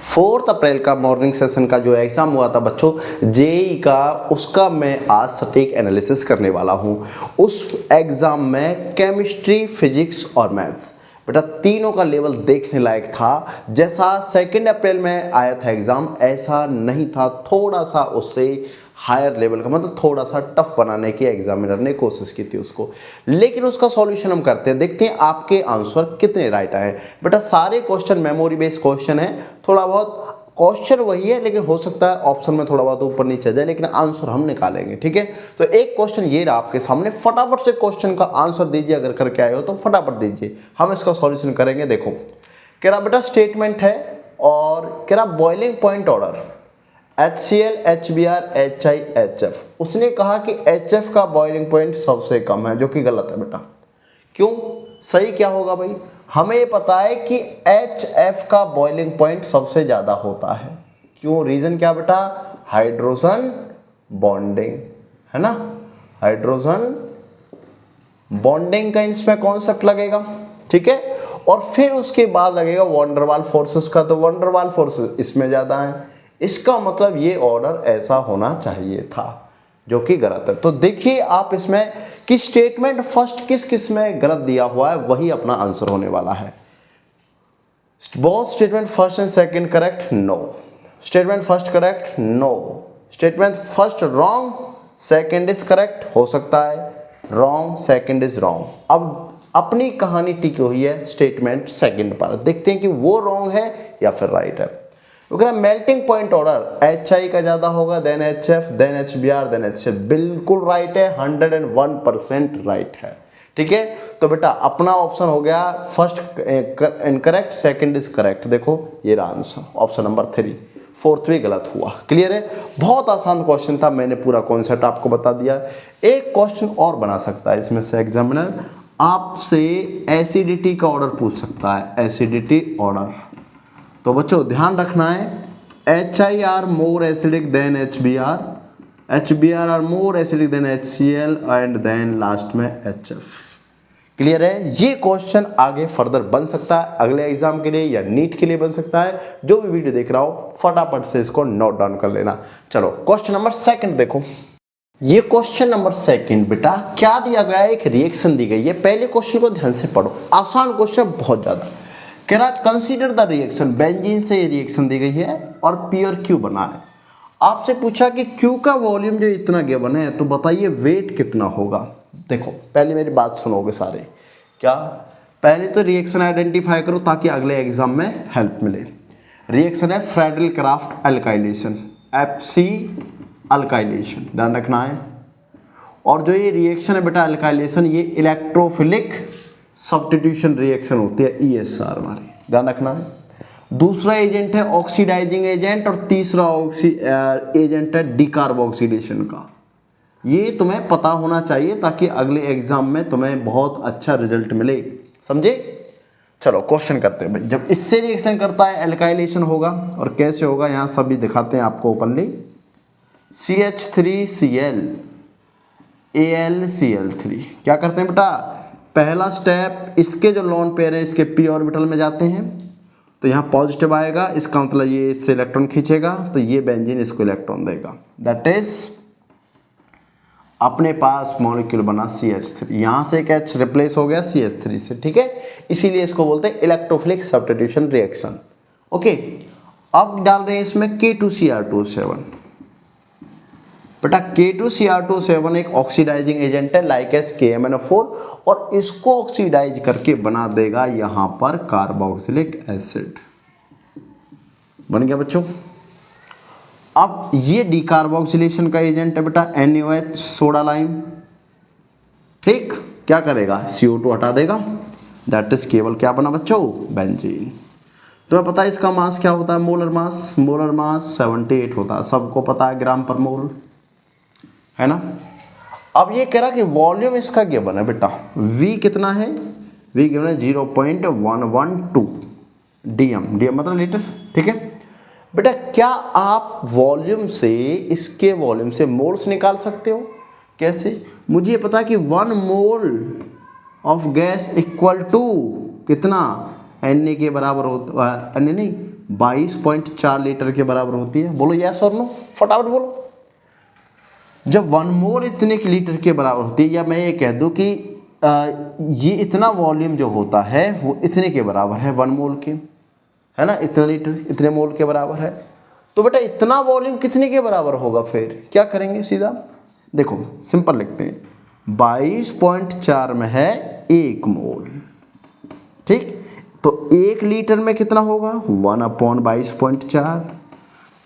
4 अप्रैल का morning session का जो एग्ज़ाम हुआ था बच्चों जेई का, उसका मैं आज सटीक एनालिसिस करने वाला हूँ। उस एग्ज़ाम में केमिस्ट्री, फिजिक्स और मैथ्स बेटा तीनों का लेवल देखने लायक था। जैसा 2 अप्रैल में आया था एग्ज़ाम ऐसा नहीं था, थोड़ा सा उससे हायर लेवल का, मतलब थोड़ा सा टफ बनाने की एग्जामिनर ने कोशिश की थी उसको। लेकिन उसका सॉल्यूशन हम करते हैं, देखते हैं आपके आंसर कितने राइट आए। बेटा सारे क्वेश्चन मेमोरी बेस्ड क्वेश्चन है, थोड़ा बहुत क्वेश्चन वही है लेकिन हो सकता है ऑप्शन में थोड़ा बहुत ऊपर नीचे जाए, लेकिन आंसर हम निकालेंगे। ठीक है, तो एक क्वेश्चन ये रहा आपके सामने, फटाफट से क्वेश्चन का आंसर दीजिए, अगर करके आए हो तो फटाफट दीजिए, हम इसका सॉल्यूशन करेंगे। देखो कह रहा बेटा स्टेटमेंट है और कह रहा boiling point order HCl, HBr, HI, HF। उसने कहा कि HF का बॉइलिंग पॉइंट सबसे कम है, जो कि गलत है बेटा। क्यों? सही क्या होगा भाई? हमें पता है कि HF का बॉइलिंग पॉइंट सबसे ज्यादा होता है। क्यों? रीजन क्या बेटा? हाइड्रोजन बॉन्डिंग, है ना। हाइड्रोजन बॉन्डिंग का इसमें कॉन्सेप्ट लगेगा, ठीक है। और फिर उसके बाद लगेगा वंडरवाल फोर्सेस का, तो वंडरवाल फोर्सेस इसमें ज्यादा है। इसका मतलब ये ऑर्डर ऐसा होना चाहिए था, जो कि गलत है। तो देखिए आप इसमें कि स्टेटमेंट फर्स्ट किस किस में गलत दिया हुआ है, वही अपना आंसर होने वाला है। Both statement first and second correct? No. Statement first correct? No. Statement first wrong, second is correct? हो सकता है रॉन्ग, सेकंड इज रॉन्ग। अब अपनी कहानी टिकी हुई है स्टेटमेंट सेकंड पर, देखते हैं कि वो रॉन्ग है या फिर राइट है। मेल्टिंग पॉइंट ऑर्डर HI का ज्यादा होगा, then HF, then HBr, then HCl। बिल्कुल राइट है, 101% राइट है। ठीक है, तो बेटा अपना ऑप्शन हो गया first incorrect, second is correct. देखो ये रहा आंसर, ऑप्शन नंबर 3। फोर्थ भी गलत हुआ। क्लियर है? बहुत आसान क्वेश्चन था, मैंने पूरा कॉन्सेप्ट आपको बता दिया। एक क्वेश्चन और बना सकता है इसमें से एग्जामिनर, आपसे एसिडिटी का ऑर्डर पूछ सकता है, एसिडिटी ऑर्डर। तो बच्चों ध्यान रखना है, HI are more acidic than HBr, HBr are more acidic than HCl and then last में HF। क्लियर है? ये क्वेश्चन आगे फर्दर बन सकता है अगले एग्जाम के लिए या नीट के लिए बन सकता है। जो भी वीडियो देख रहा हो फटाफट से इसको नोट डाउन कर लेना। चलो क्वेश्चन नंबर 2 देखो। ये क्वेश्चन नंबर 2 बेटा क्या दिया गया है, एक रिएक्शन दी गई है। पहले क्वेश्चन को ध्यान से पढ़ो, आसान क्वेश्चन बहुत ज्यादा। कह रहा कंसीडर द रिएक्शन, बेंजीन से ये रिएक्शन दी गई है और प्योर क्यू बना है। आपसे पूछा कि क्यू का वॉल्यूम जो इतना गिवन है, तो बताइए वेट कितना होगा। देखो पहले मेरी बात सुनोगे सारे, क्या पहले तो रिएक्शन आइडेंटिफाई करो ताकि अगले एग्जाम में हेल्प मिले। रिएक्शन है Friedel craft alkylation, FC alkylation, ध्यान रखना है। और जो ये रिएक्शन है बेटा अल्काइलेशन, ये इलेक्ट्रोफिलिक सब्स्टिट्यूशन रिएक्शन होती है, ESR हमारी, ध्यान रखना है। दूसरा एजेंट है ऑक्सीडाइजिंग एजेंट और तीसरा एजेंट है डिकार्बोक्सिलेशन का। ये तुम्हें पता होना चाहिए ताकि अगले एग्जाम में तुम्हें बहुत अच्छा रिजल्ट मिले, समझे। चलो क्वेश्चन करते हैं भाई। जब इससे रिएक्शन करता है एल्काइलेशन होगा, और कैसे होगा यहाँ सभी दिखाते हैं आपको ओपनली। CH3Cl AlCl3 क्या करते हैं बेटा, पहला स्टेप इसके जो लोन पेयर है इसके p ऑर्बिटल में जाते हैं, तो यहाँ पॉजिटिव आएगा, इसका मतलब ये इससे इलेक्ट्रॉन खींचेगा, तो ये बेंजीन इसको इलेक्ट्रॉन देगा। दैट इज अपने पास मॉलिक्यूल बना CH3, यहाँ से एक H रिप्लेस हो गया CH3 से, ठीक है। इसीलिए इसको बोलते हैं इलेक्ट्रोफिलिक सब्स्टिट्यूशन रिएक्शन। ओके, अब डाल रहे हैं इसमें K2Cr2O7। बेटा K2Cr2O7 एक ऑक्सीडाइजिंग एजेंट है लाइक एस KMnO4, और इसको ऑक्सीडाइज करके बना देगा यहां पर कार्बोक्सिलिक एसिड। बन गया बच्चों। अब ये डिकार्बोक्सिलेशन का एजेंट है बेटा NaOH सोडा लाइम, ठीक। क्या करेगा, CO2 हटा देगा, दैट इज केवल क्या बना बच्चों, बेंजीन। तुम्हें पता है इसका मास क्या होता है, मोलर मास, मोलर मास 78 होता है, सबको पता है ग्राम पर मोल, है ना। अब ये कह रहा कि वॉल्यूम इसका गिवन है बेटा, V कितना है, V गिवन है 0.112 DM, DM मतलब लीटर, ठीक है। बेटा क्या आप वॉल्यूम से, इसके वॉल्यूम से मोल्स निकाल सकते हो? कैसे? मुझे ये पता है कि 1 mole of gas equal to कितना, Na के बराबर होता है, नहीं 22.4 लीटर के बराबर होती है। बोलो यस और नो, फटाफट बोलो। जब 1 मोल इतने के लीटर के बराबर होती है, या मैं ये कह दूं कि ये इतना वॉल्यूम जो होता है वो इतने के बराबर है 1 मोल के, है ना, इतना लीटर इतने मोल के बराबर है। तो बेटा इतना वॉल्यूम कितने के बराबर होगा, फिर क्या करेंगे, सीधा देखो सिंपल लिखते हैं, 22.4 में है 1 मोल, ठीक, तो 1 लीटर में कितना होगा 1/22.4,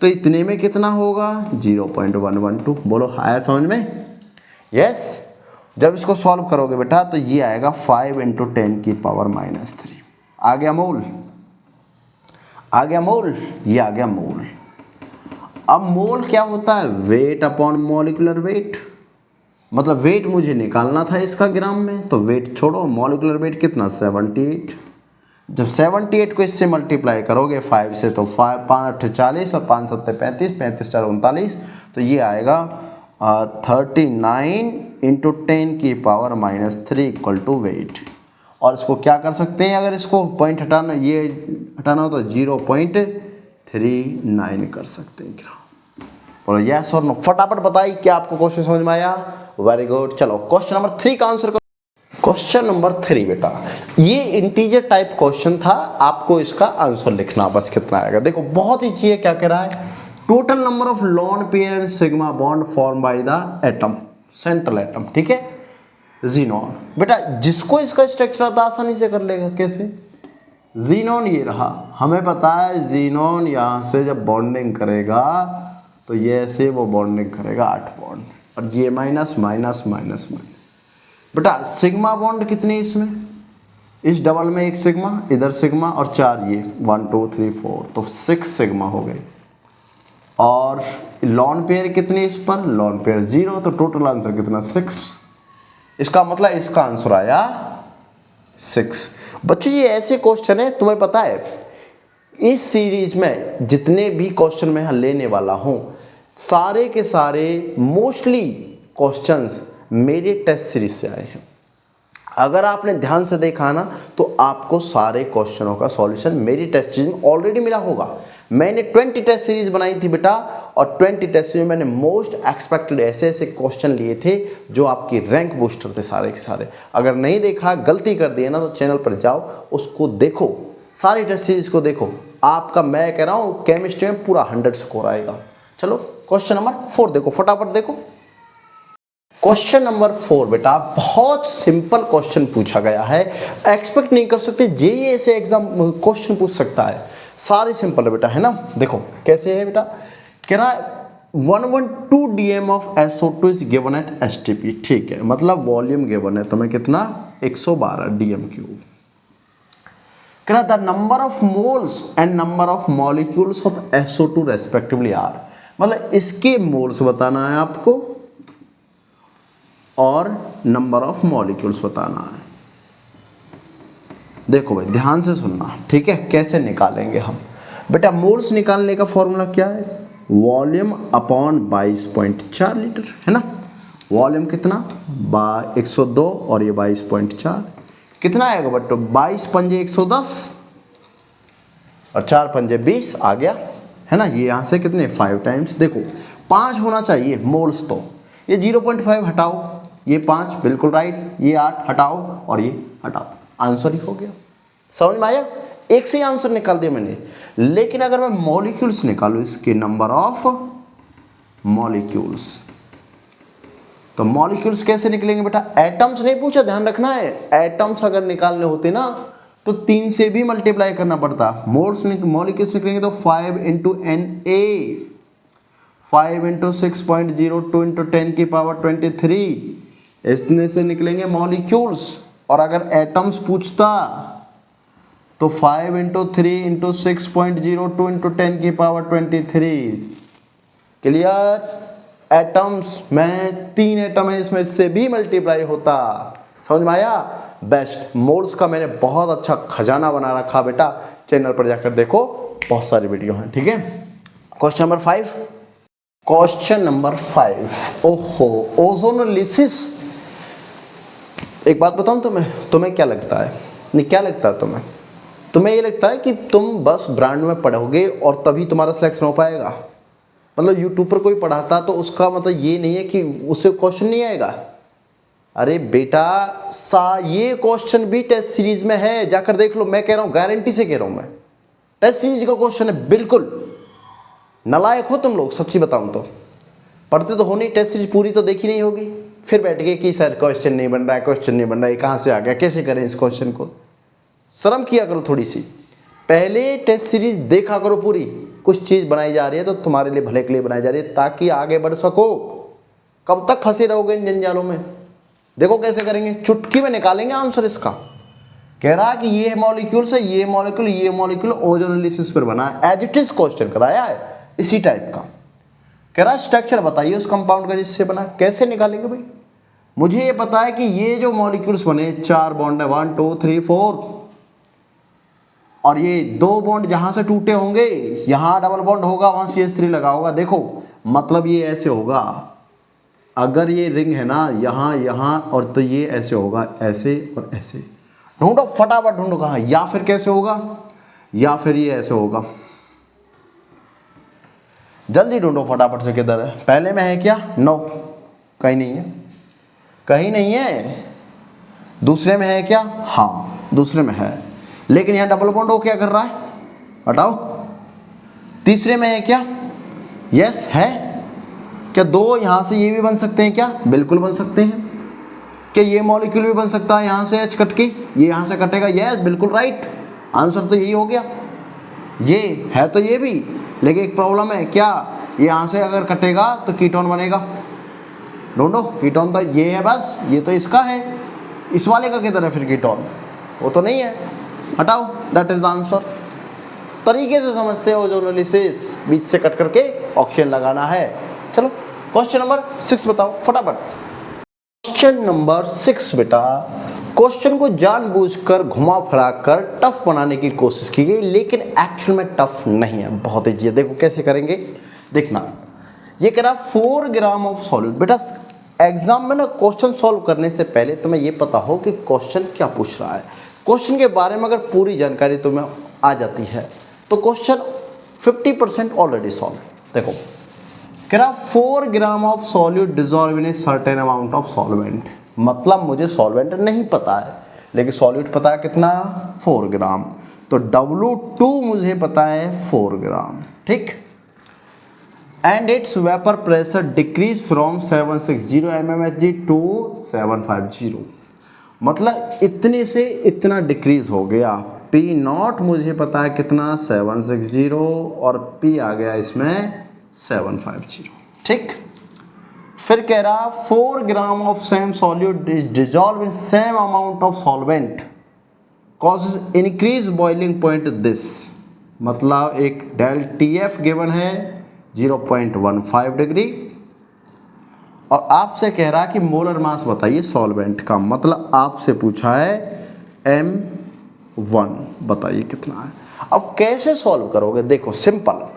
तो इतने में कितना होगा 0.112। बोलो आया समझ में, यस। जब इसको सॉल्व करोगे बेटा तो ये आएगा 5 × 10⁻³ आ गया मोल, आ गया मोल, ये आ गया मोल। अब मोल क्या होता है, वेट अपॉन मॉलिक्यूलर वेट, मतलब वेट मुझे निकालना था इसका ग्राम में, तो वेट छोड़ो, मॉलिक्यूलर वेट कितना 78। जब 78 को इससे मल्टीप्लाई करोगे 5 से, तो 5 8 40 और 5 7 35, 35 4 39, तो ये आएगा 39 × 10⁻³ = वेट। और इसको क्या कर सकते हैं, अगर इसको पॉइंट हटाना, ये हटाना हो तो 0.39 कर सकते हैं ग्राम। बोलो यस और नो, फटाफट बताइए क्या आपको क्वेश्चन समझ में आया। वेरी गुड, चलो क्वेश्चन नंबर 3 का आंसर करो। क्वेश्चन नंबर 3 बेटा, ये इंटीजर टाइप क्वेश्चन था, आपको इसका आंसर लिखना बस कितना आएगा। देखो बहुत ही चीज क्या कह रहा है, total number of lone pair and sigma bond form by the atom, central atom, ठीक है, जीनोन। बेटा जिसको इसका स्ट्रक्चर आता आसानी से कर लेगा, कैसे, जीनोन ये रहा, हमें पता है जीनोन यहाँ से जब बॉन्डिंग करेगा तो ये ऐसे वो बॉन्डिंग करेगा 8 बॉन्ड, और ये माइनस माइनस माइनस माइनस। बेटा सिग्मा बॉन्ड कितने इसमें, इस डबल में 1 सिग्मा, इधर सिग्मा और 4 ये 1 2 3 4, तो 6 सिग्मा हो गए। और लॉन पेयर कितने इस पर, लॉन पेयर 0, तो टोटल आंसर कितना 6। इसका मतलब इसका आंसर आया 6। बच्चों ये ऐसे क्वेश्चन है, तुम्हें पता है इस सीरीज में जितने भी क्वेश्चन मैं यहाँ लेने वाला हूँ, सारे के सारे मोस्टली क्वेश्चंस मेरे टेस्ट सीरीज से आए हैं। अगर आपने ध्यान से देखा ना तो आपको सारे क्वेश्चनों का सॉल्यूशन मेरी टेस्ट सीरीज में ऑलरेडी मिला होगा। मैंने 20 टेस्ट सीरीज बनाई थी बेटा, और 20 टेस्ट सीरीज में मैंने मोस्ट एक्सपेक्टेड ऐसे ऐसे क्वेश्चन लिए थे जो आपकी रैंक बूस्टर थे सारे के सारे। अगर नहीं देखा, गलती कर दिए ना, तो चैनल पर जाओ, उसको देखो, सारी टेस्ट सीरीज को देखो, आपका मैं कह रहा हूँ केमिस्ट्री में पूरा 100 स्कोर आएगा। चलो क्वेश्चन नंबर 4 देखो, फटाफट देखो। क्वेश्चन नंबर 4 बेटा बहुत सिंपल क्वेश्चन पूछा गया है, एक्सपेक्ट नहीं कर सकते जेईई ऐसे एग्जाम क्वेश्चन पूछ सकता है, सारे सिंपल है बेटा, है ना। देखो कैसे है बेटा, कह रहा है 112 dm of SO2 is given at STP, ठीक है, मतलब वॉल्यूम गिवन है तुम्हें कितना 112 dm³। कह रहा the number of moles and number of molecules of SO2 respectively are, मतलब इसके मोल्स बताना है आपको और नंबर ऑफ मॉलिक्यूल्स बताना है। देखो भाई ध्यान से सुनना, ठीक है, कैसे निकालेंगे हम बेटा। मोल्स निकालने का फॉर्मूला क्या है, वॉल्यूम अपॉन 22.4 लीटर, है ना। वॉल्यूम कितना 102 और ये 22.4, कितना आएगा बट्टो 22 पंजे 110 और 4 पंजे 20 आ गया, है ना। ये यहाँ से कितने 5 टाइम्स, देखो 5 होना चाहिए मोल्स, तो ये 0.5 हटाओ, ये 5 बिल्कुल राइट, ये 8 हटाओ और ये हटाओ, आंसर ही हो गया। समझ में आया, एक से ही आंसर निकाल दिया मैंने। लेकिन अगर मैं मॉलिक्यूल्स निकालूं, इसके नंबर ऑफ मॉलिक्यूल्स, तो मॉलिक्यूल्स कैसे निकलेंगे बेटा, एटम्स नहीं पूछा, ध्यान रखना है। एटम्स अगर निकालने होते ना तो 3 से भी मल्टीप्लाई करना पड़ता। मॉलिक्यूल्स निकलेंगे तो 5 × Na, 5 × 6.02 × 10⁻23, इतने से निकलेंगे मॉलिक्यूल्स। और अगर एटम्स पूछता तो 5 × 3 × 6.02 × 10⁻23, क्लियर। एटम्स में 3 एटम है, इसमें से भी मल्टीप्लाई होता। समझ में आया, बेस्ट। मोल्स का मैंने बहुत अच्छा खजाना बना रखा बेटा, चैनल पर जाकर देखो, बहुत सारी वीडियो हैं, ठीक है। क्वेश्चन नंबर 5, क्वेश्चन नंबर 5, ओहो ओजोनोलिसिस। एक बात बताऊं तुम्हें क्या लगता है, नहीं क्या लगता है तुम्हें, तुम्हें ये लगता है कि तुम बस ब्रांड में पढ़ोगे और तभी तुम्हारा सिलेक्शन हो पाएगा? मतलब यूट्यूब पर कोई पढ़ाता तो उसका मतलब ये नहीं है कि उससे क्वेश्चन नहीं आएगा। अरे बेटा ये क्वेश्चन भी टेस्ट सीरीज में है, जाकर देख लो। मैं कह रहा हूं, गारंटी से कह रहा हूं मैं, टेस्ट सीरीज का क्वेश्चन है। बिल्कुल नालायक हो तुम लोग, सच्ची बताऊं तो। पढ़ते तो हो नहीं, टेस्ट सीरीज पूरी तो देखी नहीं होगी, फिर बैठ गए कि सर क्वेश्चन नहीं बन रहा है, क्वेश्चन नहीं बन रहा है, कहां से आ गया, कैसे करें इस क्वेश्चन को। शर्म किया करो थोड़ी सी, पहले टेस्ट सीरीज देखा करो पूरी। कुछ चीज बनाई जा रही है तो तुम्हारे लिए भले के लिए बनाई जा रही है, ताकि आगे बढ़ सको। कब तक फंसे रहोगे इन जंजालों में? देखो कैसे करेंगे, चुटकी में निकालेंगे आंसर इसका। कह रहा है कि ये मॉलिक्यूल से ये मॉलिक्यूल ओजोनोलिसिस पर बना है, एज इट इज क्वेश्चन कराया है इसी टाइप का। कह रहा है स्ट्रक्चर बताइए उस कंपाउंड का जिससे बना। कैसे निकालेंगे भाई? मुझे ये पता है कि ये जो मॉलिक्यूल्स बने, 4 बॉन्ड है, 1 2 3 4, और ये 2 बॉन्ड जहां से टूटे होंगे यहां डबल बॉन्ड होगा, वहां CH3 लगा होगा। देखो मतलब ये ऐसे होगा, अगर ये रिंग है ना यहां और तो ये ऐसे होगा, ऐसे और ऐसे। ढूंढो फटाफट ढूंढो कहां, या फिर कैसे होगा, या फिर ये ऐसे होगा। जल्दी ढूंढो फटाफट से, किधर है? पहले में है क्या? नो, कहीं नहीं है, कहीं नहीं है। दूसरे में है क्या? हाँ दूसरे में है, लेकिन यहां डबल बॉन्ड हो क्या कर रहा है, हटाओ। तीसरे में है क्या? यस है। क्या 2 यहां से ये भी बन सकते हैं क्या? बिल्कुल बन सकते हैं। क्या ये मॉलिक्यूल भी बन सकता है यहां से H कट के, ये यहां से कटेगा? यस बिल्कुल राइट, आंसर तो यही हो गया। ये है तो ये भी, लेकिन एक प्रॉब्लम है क्या, यहां से अगर कटेगा तो कीटोन बनेगा। ढूंढो कीटोन, तो ये है बस, ये तो इसका है। इस वाले का किधर है फिर कीटोन? वो तो नहीं है, हटाओ। That is the answer. तरीके से समझते हो ओजोनोलिसिस, बीच से कट करके ऑक्सीजन लगाना है। चलो क्वेश्चन नंबर 6 बताओ फटाफट। क्वेश्चन नंबर 6 बेटा, क्वेश्चन को जानबूझकर घुमा फिरा कर टफ बनाने की कोशिश की गई, लेकिन एक्चुअल में टफ नहीं है, बहुत ईजी है। देखो कैसे करेंगे, देखना। ये कह रहा 4 ग्राम ऑफ सॉल्यूट। बेटा एग्जाम में ना क्वेश्चन सॉल्व करने से पहले तुम्हें ये पता हो कि क्वेश्चन क्या पूछ रहा है। क्वेश्चन के बारे में अगर पूरी जानकारी तुम्हें आ जाती है तो क्वेश्चन 50% ऑलरेडी सॉल्व। देखो कह रहा 4 gram of solute dissolve in a certain amount of solvent. मतलब मुझे सॉल्वेंट नहीं पता है, लेकिन सॉल्यूट पता है कितना, 4 ग्राम। तो W2 मुझे पता है 4 ग्राम, ठीक। And its vapour pressure decrease from 760 mmHg to 750। मतलब इतने से इतना डिक्रीज हो गया। P0 मुझे पता है कितना, 760, और P आ गया इसमें 750, ठीक। फिर कह रहा 4 gram of same solute dissolve in same amount of solvent causes increase boiling point this. मतलब एक डेल TF गिवन है 0.15 डिग्री, और आपसे कह रहा कि मोलर मास बताइए सॉल्वेंट का। मतलब आपसे पूछा है M1 बताइए कितना है। अब कैसे सॉल्व करोगे, देखो सिंपल,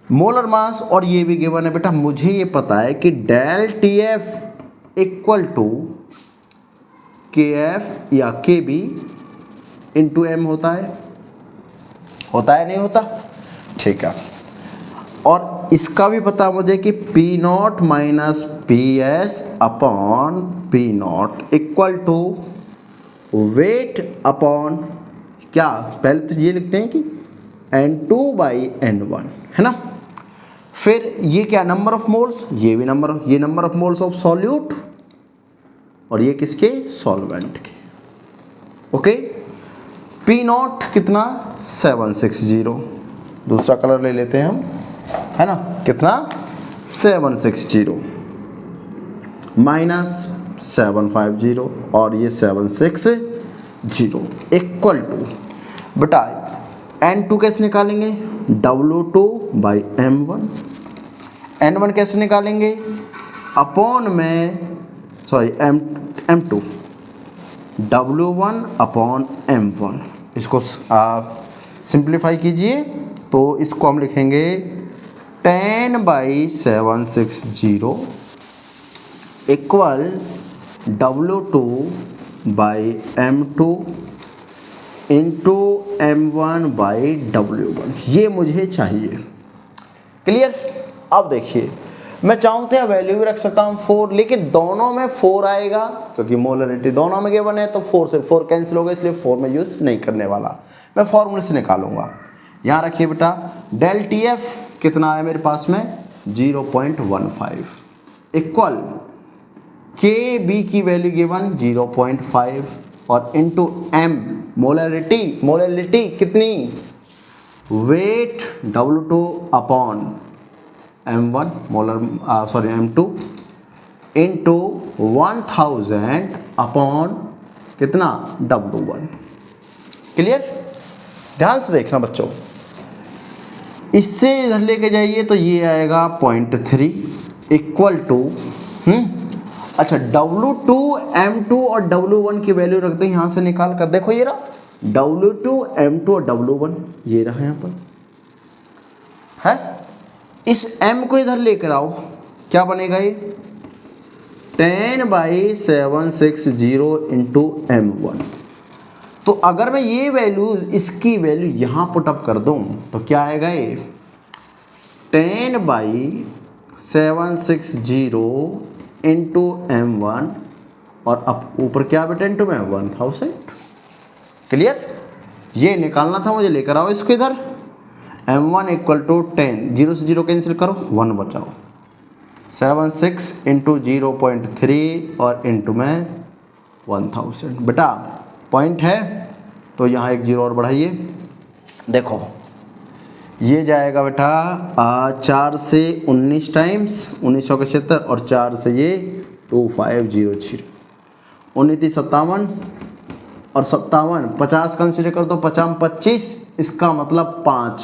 मोलर मास और ये भी गिवन है बेटा। मुझे ये पता है कि del TF equal to KF या KB इंटू M होता है नहीं होता, ठीक है। और इसका भी पता मुझे कि P0 minus PS upon P0 equal to weight upon क्या, पहले तो ये लिखते हैं कि N2 बाई N1, है ना। फिर ये क्या, नंबर ऑफ मोल्स, ये भी ये number of moles of solute, और ये किसके, सॉल्वेंट के, ओके। P0 कितना, 760, दूसरा कलर ले लेते हैं हम, है ना, कितना 760 माइनस 750 और ये 760 इक्वल टू, बेटा N2 कैसे निकालेंगे, W2 बाई M1। N1 कैसे निकालेंगे, अपॉन में M2 W1 अपॉन M1। इसको सिंप्लीफाई कीजिए तो इसको हम लिखेंगे 10 by 760 equal W2 by M2 into m1/w1, ये मुझे चाहिए। क्लियर। अब देखिए मैं चाहूँ तो वैल्यू भी रख सकता हूँ 4, लेकिन दोनों में 4 आएगा क्योंकि मोलरिटी दोनों में गिवन है, तो 4 से 4 कैंसिल होगा, इसलिए 4 में यूज नहीं करने वाला, मैं फॉर्मूले से निकालूंगा। यहाँ रखिए बेटा, डेल टी एफ कितना है मेरे पास में 0.15 इक्वल के बी की वैल्यू गिवन 0.5 और इंटू एम मोलरिटी कितनी, weight W2 upon m1 m2 into 1000 upon कितना W1। क्लियर। ध्यान से देखना बच्चों, इससे इधर लेके जाइए तो ये आएगा 0.3 इक्वल टू अच्छा W2 M2 और W1 की वैल्यू रख दो यहाँ से निकाल कर, देखो ये रहा W2 M2 और W1, ये रहा यहाँ पर है। इस M को इधर लेकर आओ, क्या बनेगा ये 10/760 इंटू M1। तो अगर मैं ये वैल्यू इसकी वैल्यू यहाँ पुटअप कर दूँ तो क्या आएगा ये 10/760 इंटू M1 और अब ऊपर क्या बेटा इंटू में 1000। क्लियर। ये निकालना था मुझे, लेकर आओ इसको इधर। M1 इक्वल टू 10, 0 से 0 कैंसिल करो, 1 बचाओ, 76 इंटू 0.3 और इंटू में 1000। बेटा पॉइंट है तो यहाँ एक 0 और बढ़ाइए, देखो ये जाएगा बेटा 4 से 19 टाइम्स 1976 और 4 से ये 2500, 19 57 और 57 50 कंसिडर कर दो, 50 25, इसका मतलब 5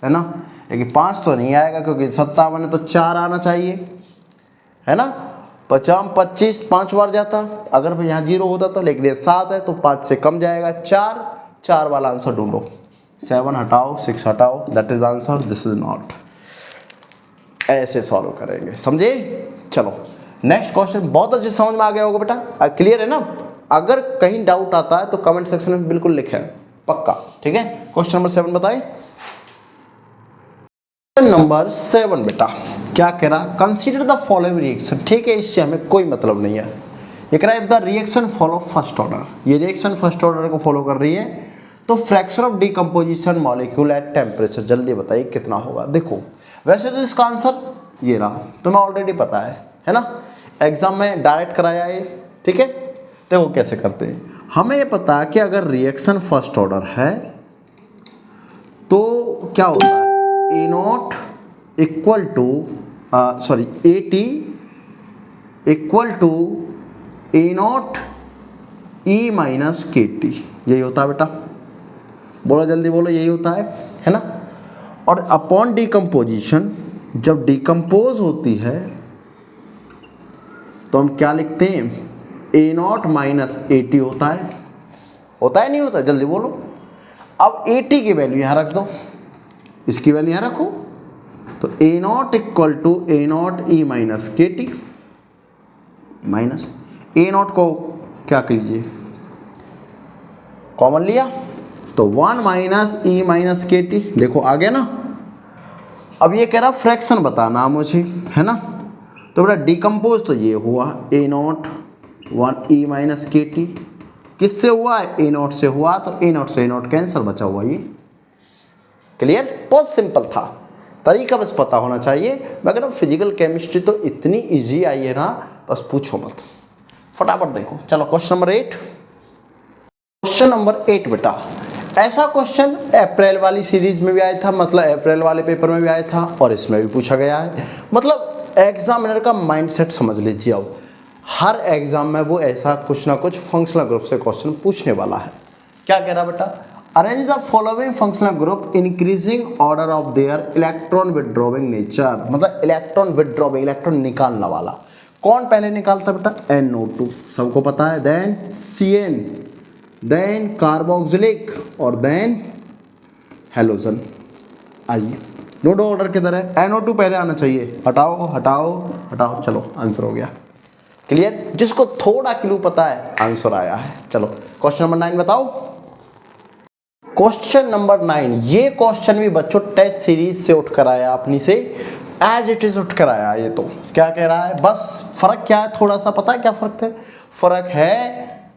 है ना, लेकिन 5 तो नहीं आएगा क्योंकि 57 है तो 4 आना चाहिए है ना। 50 25 5 बार जाता, अगर यहाँ 0 होता तो, लेकिन ये 7 है तो 5 से कम जाएगा, 4 वाला आंसर ढूंढो, 7 हटाओ 6 हटाओ, that is answer, this is not. ऐसे सॉल्व करेंगे, समझे। चलो नेक्स्ट क्वेश्चन, बहुत अच्छे समझ में आ गया होगा बेटा, क्लियर है ना। अगर कहीं डाउट आता है तो कमेंट सेक्शन में बिल्कुल लिखें, पक्का, ठीक है। क्वेश्चन नंबर 7 बताएं। क्वेश्चन नंबर 7 बेटा क्या कह रहा, कंसीडर द फॉलोइंग रिएक्शन, ठीक है, इससे हमें कोई मतलब नहीं है। ये कह रहा है the reaction follow first order, ये रिएक्शन फर्स्ट ऑर्डर को फॉलो कर रही है, तो fraction of decomposition molecule at temperature, जल्दी बताइए कितना होगा। देखो वैसे तो इसका आंसर ये रहा, तुम्हें ऑलरेडी पता है ना, एग्जाम में डायरेक्ट कराया है, ठीक है। देखो कैसे करते हैं, हमें ये पता है कि अगर रिएक्शन फर्स्ट ऑर्डर है तो क्या होता है, A naught equal to AT equal to A naught e minus KT, यही होता है बेटा, बोलो जल्दी बोलो, यही होता है ना। और अपॉन डिकम्पोजिशन, जब डिकम्पोज होती है तो हम क्या लिखते हैं, ए नॉट माइनस AT होता है नहीं होता, जल्दी बोलो। अब AT की वैल्यू यहाँ रख दो, इसकी वैल्यू यहाँ रखो, तो A naught equal to A naught e minus KT, minus A naught को क्या कीजिए कॉमन लिया तो 1 माइनस ई माइनस KT, देखो आ गया ना। अब ये कह रहा फ्रैक्शन बताना मुझे, है ना, तो बेटा डिकम्पोज तो ये हुआ ए नॉट 1 ई माइनस KT, किससे हुआ है, ए नॉट से हुआ, तो ए नॉट से ए नॉट कैंसर, बचा हुआ ये। क्लियर, बहुत सिंपल था, तरीका बस पता होना चाहिए। मैं कह रहा हूँ फिजिकल केमिस्ट्री तो इतनी इजी आई है ना, बस पूछो मत, फटाफट देखो। चलो क्वेश्चन नंबर 8, क्वेश्चन नंबर 8 बेटा, ऐसा क्वेश्चन अप्रैल वाली सीरीज में भी आया था, मतलब अप्रैल वाले पेपर में भी आया था और इसमें भी पूछा गया है। मतलब एग्जामिनर का माइंडसेट समझ लीजिए, अब हर एग्जाम में वो ऐसा कुछ ना कुछ फंक्शनल ग्रुप से क्वेश्चन पूछने वाला है। क्या कह रहा बेटा, arrange the following functional group increasing order of their electron withdrawing nature, मतलब इलेक्ट्रॉन विड्रॉइंग, इलेक्ट्रॉन निकालने वाला कौन पहले निकालता बेटा, NO2 सबको पता है, देन CN, देन कार्बोक्सिलिक और देन हेलोजन। आइए नोड ऑर्डर किधर है, NO2 पहले आना चाहिए, हटाओ हटाओ हटाओ, चलो आंसर हो गया। क्लियर, जिसको थोड़ा क्लू पता है आंसर आया है। चलो क्वेश्चन नंबर 9 बताओ। क्वेश्चन नंबर 9, ये क्वेश्चन भी बच्चों टेस्ट सीरीज से उठ कर आया, अपनी से एज इट इज उठ कर आया। ये तो क्या कह रहा है, बस फर्क क्या है, थोड़ा सा पता है क्या फर्क है? फर्क है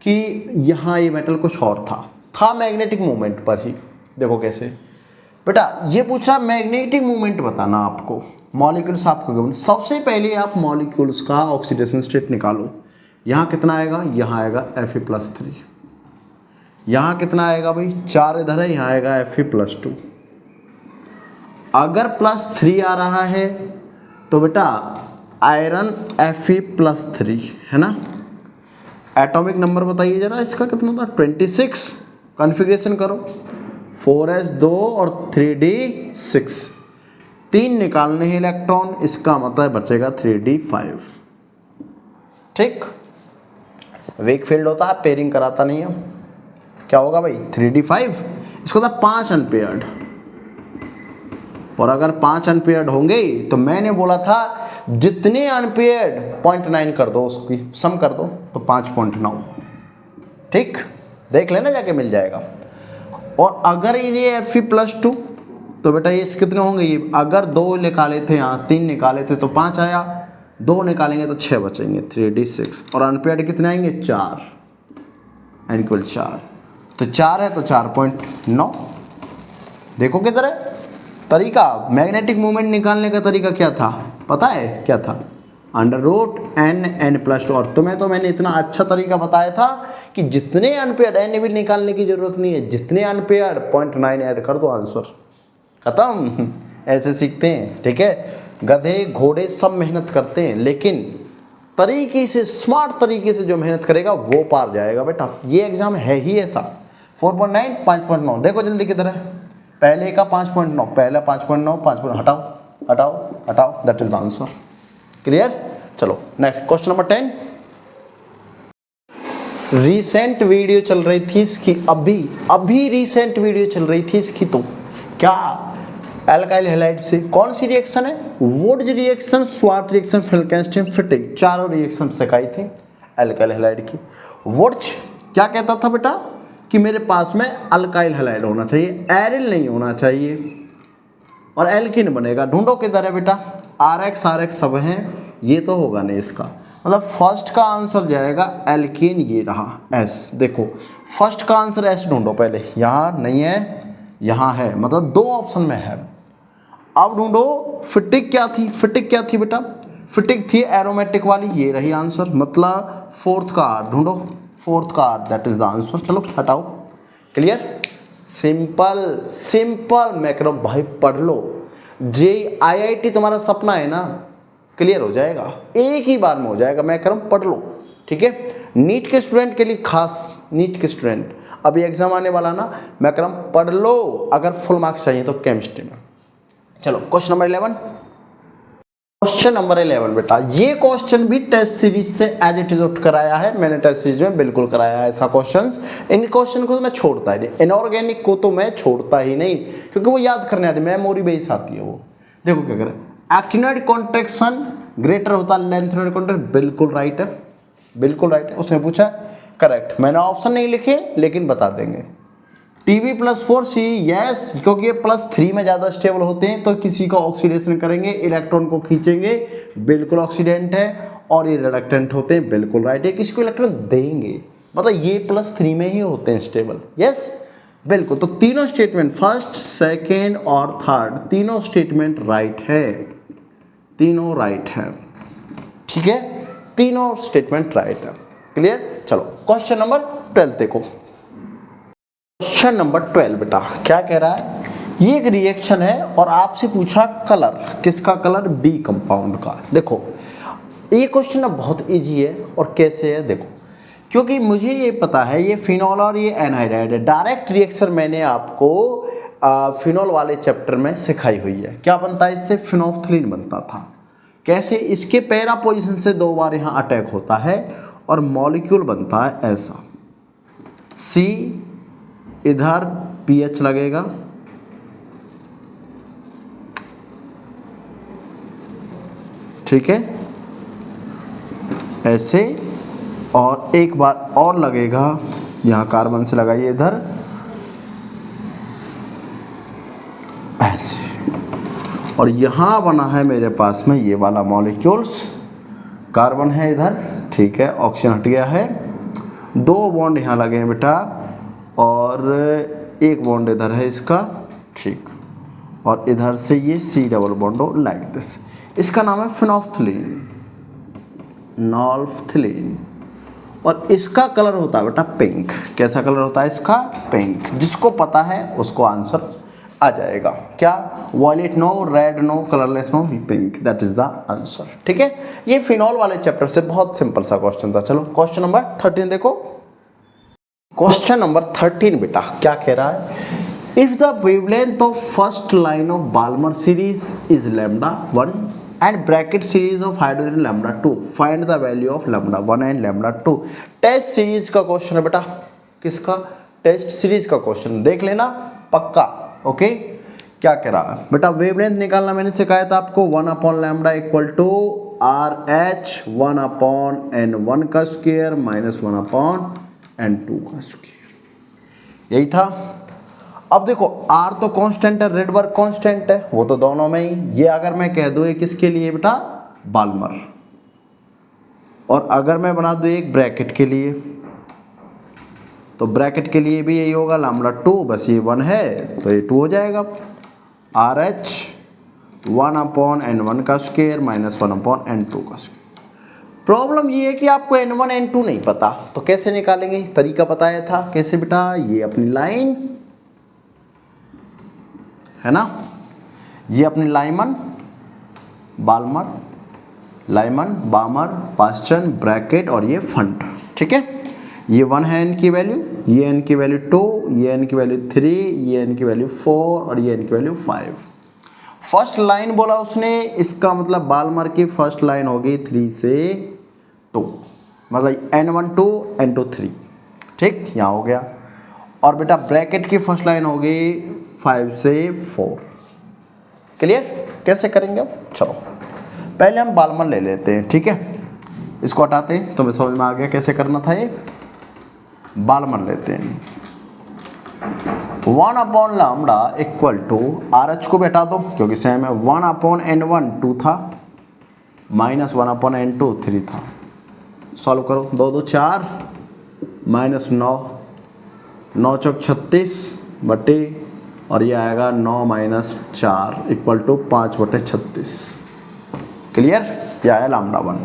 कि यहाँ ये मेटल कुछ और था मैग्नेटिक मोमेंट पर ही। देखो कैसे बेटा, ये पूछा मैग्नेटिक मोमेंट बताना आपको, मॉलिक्यूल्स आपको गिवन। सबसे पहले आप मॉलिक्यूल्स का ऑक्सीडेशन स्टेट निकालो। यहाँ कितना आएगा, यहाँ आएगा Fe+3। यहाँ कितना आएगा भाई, 4 इधर है, यहाँ आएगा Fe+2। अगर +3 आ रहा है तो बेटा आयरन Fe+3 है ना। एटॉमिक नंबर बताइए जरा इसका कितना था, 26। कॉन्फ़िगरेशन करो, 4s2 और 3d6, 3 निकालने हैं इलेक्ट्रॉन, इसका मतलब बचेगा 3d5। ठीक, वीक फील्ड होता है, पेयरिंग कराता नहीं है। क्या होगा भाई, 3d5, इसको था 5 अनपेयर्ड। और अगर 5 अनपेयर्ड होंगे तो मैंने बोला था जितने अनपेयर्ड 0.9 कर दो, उसकी सम कर दो तो 5.9। ठीक, देख लेना जाके मिल जाएगा। और अगर ये Fe+2 तो बेटा ये कितने होंगे, ये अगर 2 निकाले थे, यहाँ 3 निकाले थे तो 5 आया, 2 निकालेंगे तो 6 बचेंगे, 3d6। और अनपेयर्ड कितने आएंगे, 4, n = 4, तो 4 है तो 4.9। देखो किधर है तरीका, मैग्नेटिक मोमेंट निकालने का तरीका क्या था पता है, क्या था, √n+2। और तुम्हें तो मैंने इतना अच्छा तरीका बताया था कि जितने अनपेयर्ड, n भी निकालने की जरूरत नहीं है, जितने अनपेयर्ड 0.9 ऐड कर दो, आंसर खत्म। ऐसे सीखते हैं, ठीक है। गधे घोड़े सब मेहनत करते हैं, लेकिन तरीके से, स्मार्ट तरीके से जो मेहनत करेगा वो पार जाएगा बेटा। ये एग्जाम है ही ऐसा। 4.9, 5.9, देखो जल्दी किधर है, पहले का 5.9, पहला 5.9, 5.9 हटाओ हटाओ हटाओ, that is the answer. Clear, चलो next question number 10। Recent video चल रही थी इसकी, अभी रीसेंट वीडियो चल रही थी इसकी, तो क्या एल्काइल हैलाइड से कौन सी रिएक्शन है, Wurtz reaction, Swarts reaction, Finkelstein, Fittig, चारों रिएक्शन सिखाई थी एल्काइल हैलाइड की। वुड्स क्या कहता था बेटा कि मेरे पास में अल्काइल हैलाइड होना चाहिए, एरिल नहीं होना चाहिए, और एल्किन बनेगा। ढूंढो किधर है बेटा, RX RX सब हैं, ये तो होगा नहीं इसका, मतलब फर्स्ट का आंसर जाएगा एल्किन, ये रहा S। देखो फर्स्ट का आंसर S ढूंढो पहले, यहाँ नहीं है, यहाँ है, मतलब 2 ऑप्शन में है। अब ढूंढो फिटिक क्या थी, फिटिक क्या थी बेटा, फिटिक थी एरोमेटिक वाली, ये रही आंसर, मतलब 4th का R ढूंढो, 4th का R, that is the answer. चलो हटाओ। Clear, simple simple. मैं कह रहा हूँ भाई पढ़ लो, IIT तुम्हारा सपना है ना, क्लियर हो जाएगा, एक ही बार में हो जाएगा। मैं कह रहा हूँ पढ़ लो, ठीक है। नीट के स्टूडेंट के लिए खास, नीट के स्टूडेंट अभी एग्जाम आने वाला ना, मैं कह रहा हूँ पढ़ लो, अगर फुल मार्क्स चाहिए तो केमिस्ट्री में। चलो क्वेश्चन नंबर 11। क्वेश्चन नंबर 11 बेटा, ये क्वेश्चन भी टेस्ट सीरीज से एज इट इज उठ कर आया है, मैंने टेस्ट सीरीज में बिल्कुल कराया है ऐसा क्वेश्चंस। इन क्वेश्चन को तो मैं छोड़ता ही नहीं, इनऑर्गेनिक को तो मैं छोड़ता ही नहीं, क्योंकि वो याद करने आती, मेमोरी बेस आती है वो। देखो क्या करें, एक्टिनोइड कॉन्ट्रैक्शन ग्रेटर होता है लेंथेनोइड कॉन्ट्रैक्शन, बिल्कुल राइट है, बिल्कुल राइट है। उसने पूछा करेक्ट, मैंने ऑप्शन नहीं लिखे लेकिन बता देंगे। Tb+4C यस, क्योंकि ये +3 में ज़्यादा स्टेबल होते हैं, तो किसी का ऑक्सीडेशन करेंगे, इलेक्ट्रॉन को खींचेंगे, बिल्कुल ऑक्सीडेंट है। और ये रिडक्टेंट होते हैं, बिल्कुल राइट है। किसी को इलेक्ट्रॉन देंगे, मतलब ये +3 में ही होते हैं स्टेबल, यस बिल्कुल। तो तीनों स्टेटमेंट, फर्स्ट सेकेंड और थर्ड, तीनों स्टेटमेंट राइट है, तीनों राइट है, ठीक है, तीनों स्टेटमेंट राइट है। क्लियर, चलो क्वेश्चन नंबर 12 देखो। क्वेश्चन नंबर 12 बेटा क्या कह रहा है, ये एक रिएक्शन है और आपसे पूछा कलर, किसका कलर, बी कंपाउंड का। देखो ये क्वेश्चन बहुत इजी है, और कैसे है देखो, क्योंकि मुझे ये पता है ये फिनॉल और ये एनहाइड्राइड है। डायरेक्ट रिएक्शन मैंने आपको फिनॉल वाले चैप्टर में सिखाई हुई है। क्या बनता है इससे, फिनोल्फथलीन बनता था। कैसे, इसके पैरा पोजीशन से 2 बार यहाँ अटैक होता है और मॉलिक्यूल बनता है ऐसा, C इधर pH लगेगा, ठीक है, ऐसे, और एक बार और लगेगा, यहाँ कार्बन से लगाइए इधर, और यहाँ बना है मेरे पास में ये वाला मॉलिक्यूल्स, कार्बन है इधर, ठीक है, ऑक्सीजन हट गया है, 2 बॉन्ड यहाँ लगे हैं बेटा, और 1 बॉन्ड इधर है इसका, ठीक, और इधर से ये C double bond like this. इसका नाम है फिनोल्फ्थलीन, नॉल्फ्थलीन, और इसका कलर होता है बेटा पिंक। कैसा कलर होता है इसका? पिंक। जिसको पता है उसको आंसर आ जाएगा। क्या? Violet no, red no, colourless no, pink, that is the answer. ठीक है, ये फिनॉल वाले चैप्टर से बहुत सिंपल सा क्वेश्चन था। चलो क्वेश्चन नंबर 13 देखो। क्वेश्चन नंबर 13 बेटा क्या कह रहा है? If the wavelength of first line of Balmer series is λ1 and bracket series of hydrogen λ2, find the value of λ1 and λ2। Test series का क्वेश्चन है बेटा। किसका? टेस्ट सीरीज का क्वेश्चन। देख लेना पक्का। ओके, क्या कह रहा है बेटा? वेवलेंथ निकालना मैंने सिखाया था आपको, 1/λ इक्वल टू RH 1/n1 का स्क्वायर माइनस 1/n2 का स्क्वायर, यही था। अब देखो R तो कांस्टेंट है, रेडबर्ग कांस्टेंट है, वो तो दोनों में ही। ये अगर मैं कह दूं किसके लिए बेटा? बाल्मर। और अगर मैं बना दूं एक ब्रैकेट के लिए, तो ब्रैकेट के लिए भी यही होगा λ2, बस ये 1 है तो ये 2 हो जाएगा। RH 1/n1 का स्क्वायर माइनस 1/n2 का स्क्वायर। प्रॉब्लम ये है कि आपको n1 n2 नहीं पता, तो कैसे निकालेंगे? तरीका बताया था कैसे बेटा? ये अपनी लाइन है ना, ये अपनी Lyman Balmer, Lyman बामर, Paschen, bracket और ये फंट। ठीक है, ये 1 है n की वैल्यू, ये n की वैल्यू 2, ये n की वैल्यू 3, ये n की वैल्यू 4 और ये n की वैल्यू 5। फर्स्ट लाइन बोला उसने, इसका मतलब बाल्मर की फर्स्ट लाइन होगी 3 से 2, मतलब n1 2 n2 3। ठीक, यहाँ हो गया। और बेटा ब्रैकेट की फर्स्ट लाइन होगी 5 से 4। क्लियर? कैसे करेंगे अब? चलो पहले हम बाल्मर ले लेते हैं। ठीक है, इसको हटाते हैं, तुम्हें समझ में आ गया कैसे करना था। ये बाल्मर लेते हैं, 1/λ इक्वल टू RH को भी हटा दो क्योंकि सेम है, 1/n1 2 था माइनस 1/n2 3 था। सॉल्व करो, 2 2 4 माइनस 9, 9 चौक 36 बटे, और ये आएगा 9 माइनस 4 इक्वल टू 5/36। क्लियर? ये आया λ1।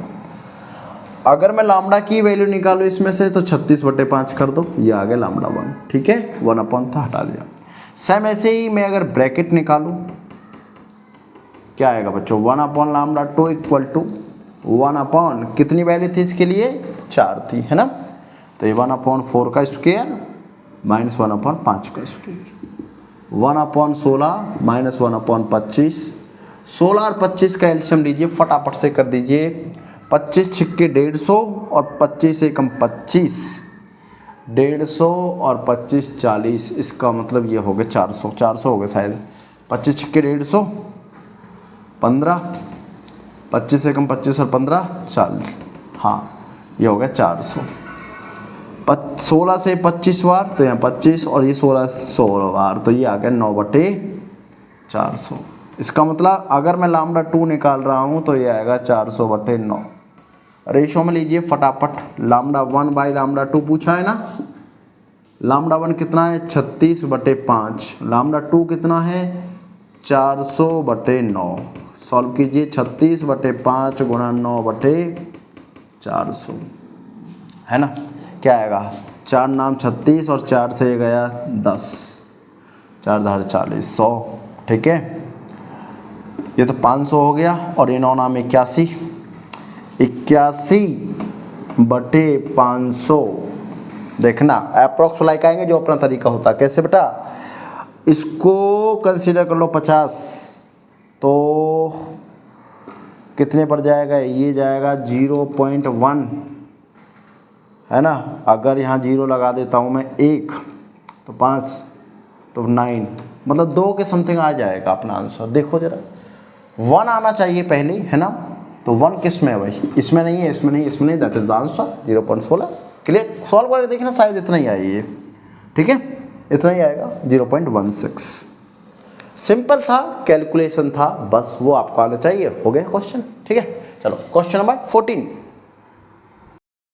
अगर मैं लैम्डा की वैल्यू निकालूँ इसमें से तो 36/5 कर दो, ये आ गया λ1। ठीक है, 1 था हटा दिया। सेम ऐसे ही मैं अगर ब्रैकेट निकालूँ क्या आएगा बच्चों? 1/λ2 इक्वल टू 1 कितनी वैल्यू थी इसके लिए? 4 थी, है ना। तो ये 1/4 का स्क्वायर माइनस 1/5 का स्क्वायर, 1/16 माइनस 1/25। 16 और 25 का एलसीएम लीजिए, फटाफट से कर दीजिए। 25 छिक्के 150 और 25 एकम 25, 150 और 25 40, इसका मतलब ये हो गया 400, 400 हो गए शायद। 25 छिक्के 150 15, 25 एकम 25 और 15 40, हाँ ये हो गया 400। 16 से 25 बार तो यहाँ 25 और ये 16 बार तो ये आ गया 9/400। इसका मतलब अगर मैं λ2 निकाल रहा हूँ तो ये आएगा 400/9। रेशो में लीजिए फटाफट, λ1 λ2 पूछा है ना। λ1 कितना है? 36/5। λ2 कितना है? 400/9। सॉल्व कीजिए, 36/5 गुणा 9/400 है ना। क्या आएगा? 4 नाम 36 और 4 से ये गया 10, 4 धार 40, 100। ठीक है, ये तो 500 हो गया और ये 9 नाम 81, 81/500। देखना अप्रॉक्स लाइक आएंगे जो अपना तरीका होता है। कैसे बेटा? इसको कंसीडर कर लो 50, तो कितने पर जाएगा? ये जाएगा 0.1 है ना। अगर यहाँ 0 लगा देता हूँ मैं 1 तो 5 तो 9, मतलब 2 के समथिंग आ जाएगा अपना आंसर। देखो जरा 1 आना चाहिए पहले, है ना। तो 1 किस में है भाई? इसमें नहीं है, इसमें नहीं, इसमें नहीं, that is the answer 0.16। Clear? Solve करके देखना, शायद इतना ही आइए। ठीक है, इतना ही आएगा 0.16। सिंपल था, कैलकुलेशन था, बस वो आपको आना चाहिए। हो गया क्वेश्चन, ठीक है। चलो क्वेश्चन नंबर 14,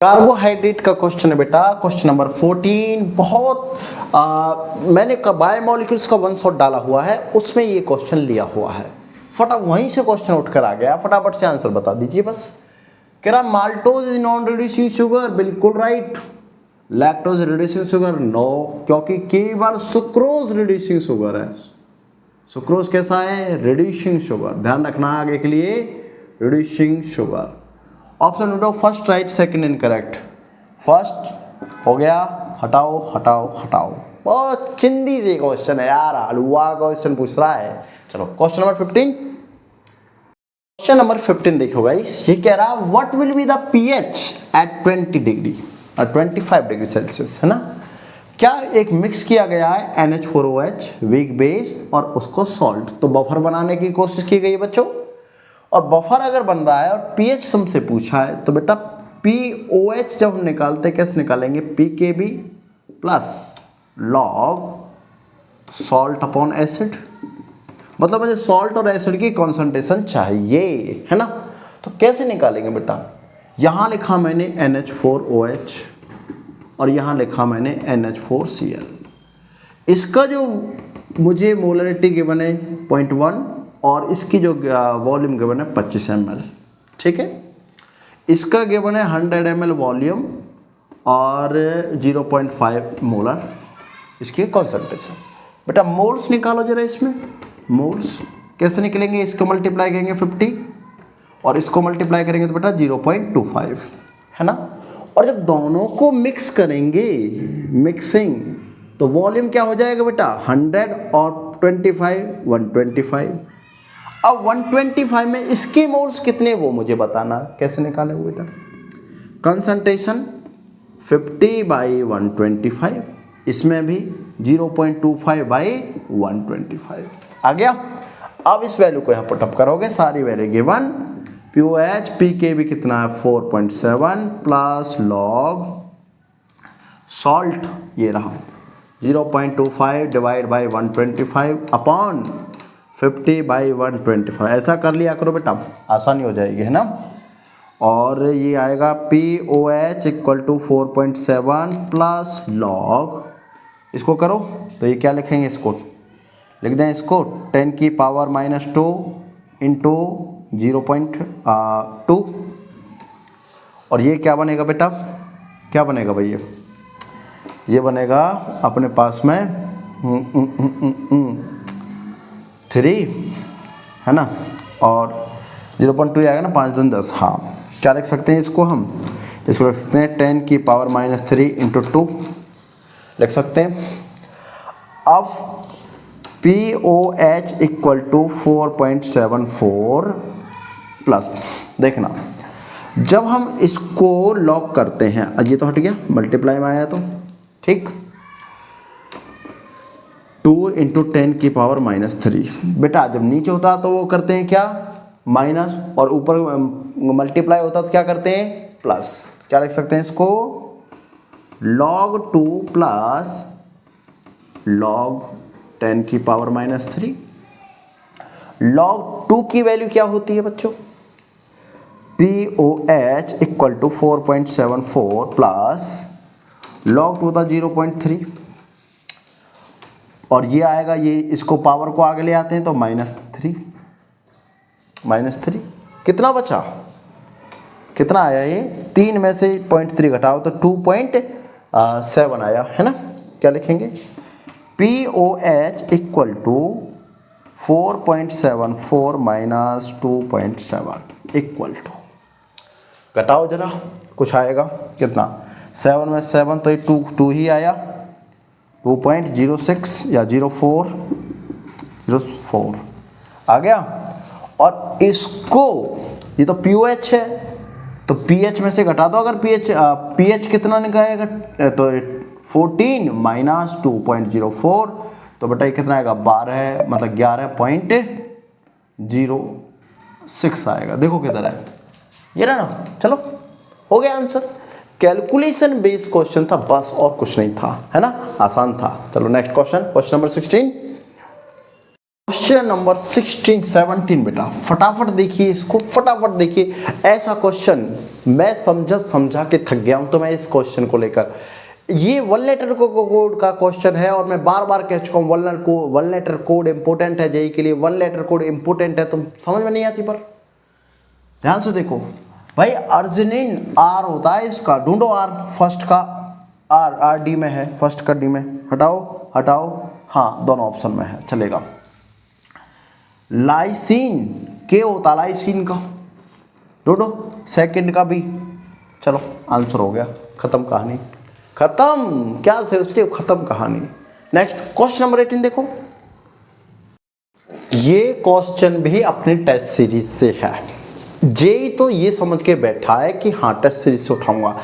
कार्बोहाइड्रेट का क्वेश्चन है बेटा। क्वेश्चन नंबर 14 बहुत मैंने बायोमोलिक्यूल्स का वन शॉट डाला हुआ है, उसमें ये क्वेश्चन लिया हुआ है। वहीं से क्वेश्चन उठकर आ गया, फटाफट से आंसर बता दीजिए बस। कह रहा maltose is non reducing sugar, बिल्कुल right. Lactose reducing sugar, no, क्योंकि केवल सुक्रोज रिड्यूसिंग शुगर है। सुक्रोज कैसा है? रिड्यूसिंग शुगर, ध्यान रखना आगे के लिए, reducing sugar. Option number first right, second incorrect. First हो गया, हटाओ हटाओ हटाओ। बहुत चिंदी से क्वेश्चन है यार, हलवा क्वेश्चन पूछ रहा है। चलो क्वेश्चन नंबर 15, क्वेश्चन नंबर 15 देखो गाइस, ये कह रहा what will be the pH at 20 degree और 25 डिग्री सेल्सियस, है ना। क्या एक मिक्स किया गया है NH4OH वीक बेस और उसको सॉल्ट, तो बफर बनाने की कोशिश की गई है बच्चों। और बफर अगर बन रहा है और पीएच तुमसे पूछा है, तो बेटा POH जब हम निकालते हैं कैसे निकालेंगे? PKB plus log salt upon acid, मतलब मुझे सॉल्ट और एसिड की कॉन्सेंट्रेशन चाहिए, है ना। तो कैसे निकालेंगे बेटा? यहाँ लिखा मैंने NH4OH और यहाँ लिखा मैंने NH4Cl। इसका जो मुझे मोलरिटी गिवन है 0.1 और इसकी जो वॉल्यूम गिवन है 25 ml, ठीक है। इसका गिवन है 100 ml वॉल्यूम और 0.5 मोलर इसकी कॉन्सेंट्रेशन। बेटा मोल्स निकालो जरा, इसमें मोल्स कैसे निकलेंगे? इसको मल्टीप्लाई करेंगे 50 और इसको मल्टीप्लाई करेंगे तो बेटा 0.25, है ना। और जब दोनों को मिक्स करेंगे, मिक्सिंग, तो वॉल्यूम क्या हो जाएगा बेटा? 100 और 25 125। अब 125 में इसके मोल्स कितने वो मुझे बताना, कैसे निकालेंगे बेटा? कंसंट्रेशन 50/125, इसमें भी 0.25/125 आ गया। अब इस वैल्यू को यहाँ पुटअप करोगे, सारी वैल्यू गिवन। POH PKB कितना है? 4.7 प्लस लॉग सॉल्ट ये रहा 0.25 डिवाइड बाई 125 अपॉन 50/125। ऐसा कर लिया करो बेटा, आसानी हो जाएगी, है ना। और ये आएगा POH equal to 4.7 plus log, इसको करो तो ये क्या लिखेंगे? इसको लिख दें, इसको 10 की पावर -2 इंटू 0.2। और ये क्या बनेगा बेटा? क्या बनेगा भाई? ये बनेगा अपने पास में 3, है ना। और 0.2 आएगा ना, 5 दूनी 10। हाँ, क्या लिख सकते हैं इसको? हम इसको लिख सकते हैं 10 की पावर -3 इंटू 2 लिख सकते हैं। अब POH इक्वल टू 4.74 प्लस, देखना जब हम इसको लॉक करते हैं, ये तो हट गया, मल्टीप्लाई में आया तो ठीक, 2 इंटू 10 की पावर -3। बेटा जब नीचे होता तो वो करते हैं क्या? माइनस, और ऊपर मल्टीप्लाई होता तो क्या करते हैं? प्लस। क्या लिख सकते हैं इसको? log 2 प्लस log 10 की पावर -3। log 2 की वैल्यू क्या होती है बच्चों? POH equal to 4.74 plus log 2 था 0.3, और ये आएगा, ये इसको पावर को आगे ले आते हैं तो -3 कितना बचा? कितना आया? ये 3 में से 0.3 घटाओ तो 2.7 आया, है ना। क्या लिखेंगे? POH equal to 4.74 minus 2.7 equal to, घटाओ जरा, कुछ आएगा कितना? 7 में 7 तो ये 2 ही आया, 2.06 या 04 आ गया। और इसको, ये तो POH है तो PH में से घटा दो, अगर PH कितना निकलेगा तो 14 माइनस 2.04, तो बेटा ये कितना आएगा? 12, मतलब 11.06 आएगा। देखो किधर है, ये रहा ना। चलो हो गया आंसर। कैलकुलेशन बेस्ड क्वेश्चन था बस, और कुछ नहीं था, है ना, आसान था। चलो next question, question number 16। Question number 16 17 बेटा फटाफट देखिए इसको, फटाफट देखिए। ऐसा क्वेश्चन मैं समझा के थक गया हूं, तो मैं इस क्वेश्चन को लेकर, ये वन लेटर कोड का क्वेश्चन है और मैं बार बार कह चुका हूं वन लेटर कोड इंपोर्टेंट है जेई के लिए, वन लेटर कोड इंपोर्टेंट है। तुम समझ में नहीं आती, पर ध्यान से देखो भाई, अर्जिनिन आर होता है इसका, ढूंढो आर, फर्स्ट का आर डी में है, फर्स्ट का डी में, हटाओ, हाँ दोनों ऑप्शन में है, चलेगा। लाइसिन के होता लाइसिन का, ढूंढो सेकंड का भी, चलो आंसर हो गया, खत्म कहानी, खत्म, क्या सोचते हो, खत्म कहानी। नेक्स्ट क्वेश्चन नंबर 18 देखो, ये क्वेश्चन भी अपने टेस्ट सीरीज से है। जेई तो ये समझ के बैठा है कि हाँ टेस्ट सीरीज से उठाऊंगा।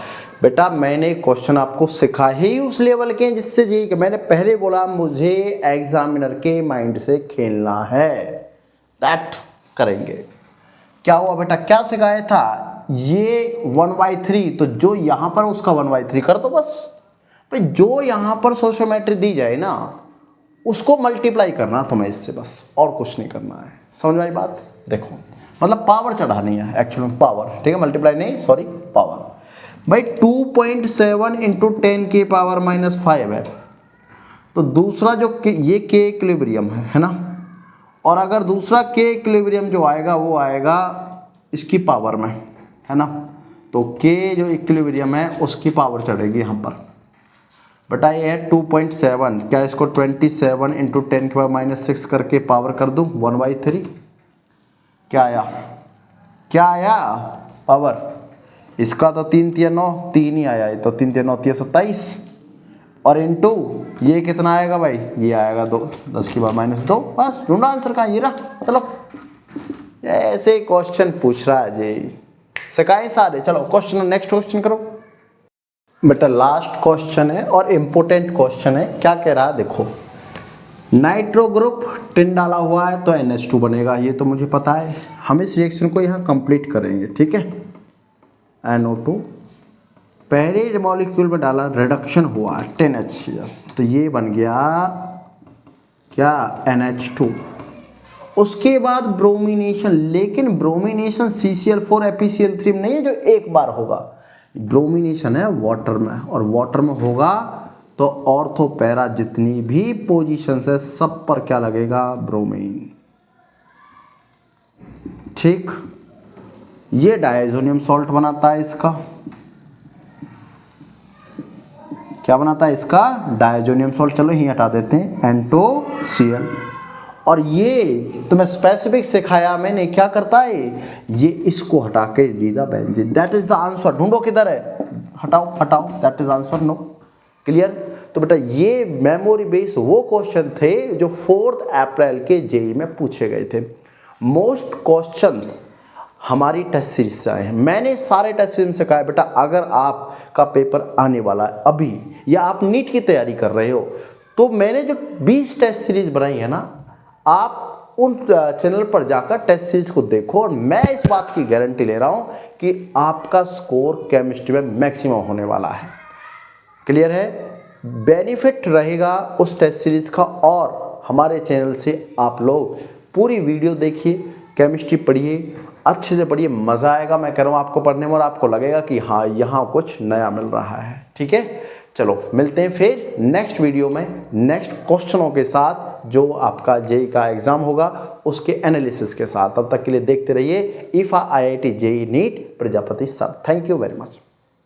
बेटा मैंने क्वेश्चन आपको सिखा ही उस लेवल के जिससे जेई, मैंने पहले बोला मुझे एग्जामिनर के माइंड से खेलना है, दैट करेंगे। क्या हुआ बेटा, क्या सिखाया था, ये 1/3, तो जो यहाँ पर उसका 1/3 कर दो बस भाई, जो यहाँ पर सोशियोमेट्री दी जाए ना उसको मल्टीप्लाई करना तुम्हें इससे, बस और कुछ नहीं करना है। समझ में आई बात, देखो मतलब पावर चढ़ानी है एक्चुअली, पावर, ठीक है, मल्टीप्लाई नहीं, सॉरी पावर। भाई 2.7 इंटू 10 की पावर -5 है, तो दूसरा जो ये के इक्विलिब्रियम है ना, और अगर दूसरा के इक्विलिब्रियम जो आएगा वो आएगा इसकी पावर में, है ना, तो के जो इक्विलिब्रियम है उसकी पावर चढ़ेगी यहाँ पर। बेटा ये है 2.7, क्या इसको 27 इंटू 10 की पावर -6 करके पावर कर दूँ 1/3, क्या आया पावर, इसका तो 3 3 9, 3 ही आया, तो 3 3 9 27, और इंटू ये कितना आएगा भाई, ये आएगा 2, 10 की पावर -2, बस ढूंढा आंसर कहाँ, ये रहा। चलो ऐसे क्वेश्चन पूछ रहा है जी, सिखाए सारे। चलो क्वेश्चन, नेक्स्ट क्वेश्चन करो बेटा, लास्ट क्वेश्चन है और इम्पोर्टेंट क्वेश्चन है। क्या कह रहा है देखो, नाइट्रो ग्रुप 10 डाला हुआ है तो NH2 बनेगा, ये तो मुझे पता है। हम इस रिएक्शन को यहाँ कंप्लीट करेंगे, ठीक है। NO2 पहले मॉलिक्यूल में डाला, रिडक्शन हुआ 10HCl, तो ये बन गया क्या NH2। उसके बाद ब्रोमिनेशन, लेकिन ब्रोमिनेशन CCl4 FeCl3 में नहीं है जो एक बार होगा, ब्रोमिनेशन है वाटर में, और वाटर में होगा तो ऑर्थो पैरा जितनी भी पोजीशंस है सब पर क्या लगेगा, ब्रोमीन, ठीक। ये डायजोनियम सॉल्ट बनाता है इसका, क्या बनाता है इसका, डायजोनियम सॉल्ट। चलो यही हटा देते हैं, NaCl, और ये तुम्हें स्पेसिफिक सिखाया मैंने, क्या करता है ये, इसको हटा के जीजा benzene, that is the answer. ढूंढो किधर है, हटाओ, that is answer, no, clear. तो बेटा ये मेमोरी बेस वो क्वेश्चन थे जो 4 अप्रैल के जेई में पूछे गए थे। मोस्ट क्वेश्चंस हमारी टेस्ट सीरीज से आए हैं, मैंने सारे टेस्ट सीरीज से कहा है बेटा, अगर आपका पेपर आने वाला है अभी, या आप नीट की तैयारी कर रहे हो, तो मैंने जो 20 टेस्ट सीरीज बनाई है ना, आप उन चैनल पर जाकर टेस्ट सीरीज को देखो, और मैं इस बात की गारंटी ले रहा हूं कि आपका स्कोर केमिस्ट्री में मैक्सिमम होने वाला है, क्लियर है। बेनिफिट रहेगा उस टेस्ट सीरीज का, और हमारे चैनल से आप लोग पूरी वीडियो देखिए, केमिस्ट्री पढ़िए, अच्छे से पढ़िए, मज़ा आएगा। मैं कह रहा हूँ आपको पढ़ने में, और आपको लगेगा कि हाँ यहाँ कुछ नया मिल रहा है, ठीक है। चलो मिलते हैं फिर नेक्स्ट वीडियो में नेक्स्ट क्वेश्चनों के साथ, जो आपका जेई का एग्जाम होगा उसके एनालिसिस के साथ। तब तक के लिए देखते रहिए IFA IIT JEE NEET Prajapati सब। Thank you very much.